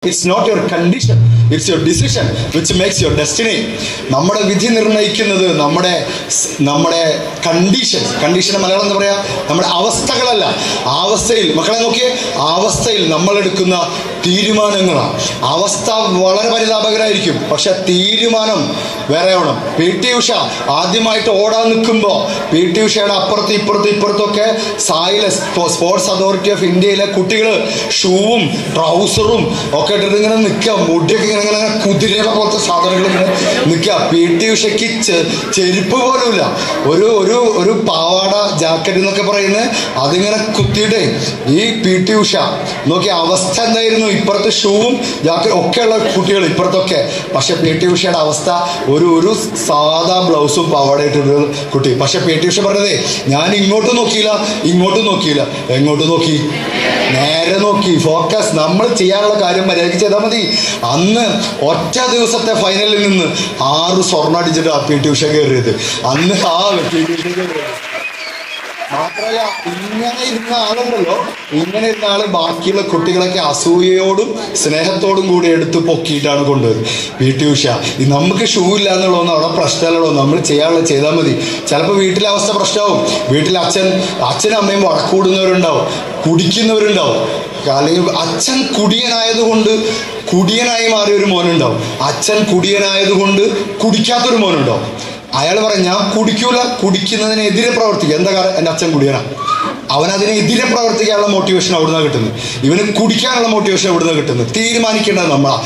It's not your condition, it's your decision which makes your destiny. നമ്മുടെ വിധി നിർണ്ണയിക്കുന്നത് നമ്മുടെ കണ്ടീഷൻ മലയാളം എന്താ പറയാ, നമ്മുടെ അവസ്ഥകളല്ല. അവസ്ഥയിൽ മക്കളെ നോക്കിയേ, അവസ്ഥയിൽ നമ്മൾ എടുക്കുന്ന തീരുമാനങ്ങളാണ്. അവസ്ഥ വളരെ പരിതാപകരമായിരിക്കും, പക്ഷെ തീരുമാനം വേറെ ആവണം. PT ഉഷ ആദ്യമായിട്ട് ഓടാൻ നിൽക്കുമ്പോൾ PT ഉഷയുടെ ഇപ്പുറത്തൊക്കെ സായിലെ സ്പോർട്സ് അതോറിറ്റി ഓഫ് ഇന്ത്യയിലെ കുട്ടികൾ ഷൂവും ട്രൗസറും ഒക്കെ ഇട്ടിട്ട് ഇങ്ങനെ നിൽക്കുക, മുടിയൊക്കെ ഇങ്ങനെ കുതിരയുടെ പോലത്തെ സാധനങ്ങൾ ഇങ്ങനെ നിൽക്കുക. PT ഉഷയ്ക്ക് ചെരുപ്പ് പോലുമില്ല, ഒരു പാവാട ജാക്കറ്റ് എന്നൊക്കെ പറയുന്നത് അതിങ്ങനെ കുത്തിയിട്ട് ഈ PT ഉഷ നോക്കിയ അവസ്ഥ എന്തായിരുന്നു. ഇപ്പുറത്ത് ഷൂവും ജാക്കറ്റ് ഒക്കെയുള്ള കുട്ടികൾ ഇപ്പുറത്തൊക്കെ, പക്ഷെ PT ഉഷയുടെ അവസ്ഥ ഒരു സാധാ ബ്ലൗസും പാവാടയിട്ടൊരു കുട്ടി. പക്ഷെ PT ഉഷ പറഞ്ഞതേ, ഞാൻ ഇങ്ങോട്ടും നോക്കിയില്ല എങ്ങോട്ട് നോക്കി, നേരെ നോക്കി. ഫോക്കസ്. നമ്മൾ ചെയ്യാനുള്ള കാര്യം മര്യാദയ്ക്ക് ചെയ്താൽ മതി. അന്ന് ഒറ്റ ദിവസത്തെ ഫൈനലിൽ നിന്ന് 6 സ്വർണ്ണം അടിച്ചിട്ട് PT ഉഷ കയറിയത്. അന്ന് PT ഉഷ കയറിയത് മാത്രമല്ല, ഇങ്ങനെ ഇരുന്ന ആള് ബാക്കിയുള്ള കുട്ടികളൊക്കെ അസൂയയോടും സ്നേഹത്തോടും കൂടി എടുത്ത് പൊക്കിയിട്ടാണ് കൊണ്ടുവരുന്നത്. PT ഉഷ നമുക്ക് ഷൂ ഇല്ല എന്നുള്ളതൊന്നും അവിടെ പ്രശ്നമല്ലോ, നമ്മൾ ചെയ്യാനുള്ള ചെയ്താൽ മതി. ചിലപ്പോൾ വീട്ടിലെ അവസ്ഥ പ്രശ്നമാവും. വീട്ടിൽ അച്ഛനും അമ്മയും വഴക്കൂടുന്നവരുണ്ടാവും, കുടിക്കുന്നവരുണ്ടാവും. അല്ലെങ്കിൽ അച്ഛൻ കുടിയനായി മാറിയ ഒരു മോനുണ്ടാവും, അച്ഛൻ കുടിയനായതുകൊണ്ട് കുടിക്കാത്തൊരു മോനുണ്ടാവും. അയാൾ പറയും, ഞാൻ കുടിക്കൂല, കുടിക്കുന്നതിനെതിരെ പ്രവർത്തിക്കുക. എന്താ കാരണം, എൻ്റെ അച്ഛൻ കുടിയനാണ്. അവനതിനെതിരെ പ്രവർത്തിക്കാനുള്ള മോട്ടിവേഷൻ അവിടുന്ന് കിട്ടുന്നത്, ഇവന് കുടിക്കാനുള്ള മോട്ടിവേഷൻ അവിടുന്ന് കിട്ടുന്നത്. തീരുമാനിക്കേണ്ടത് നമ്മളാ.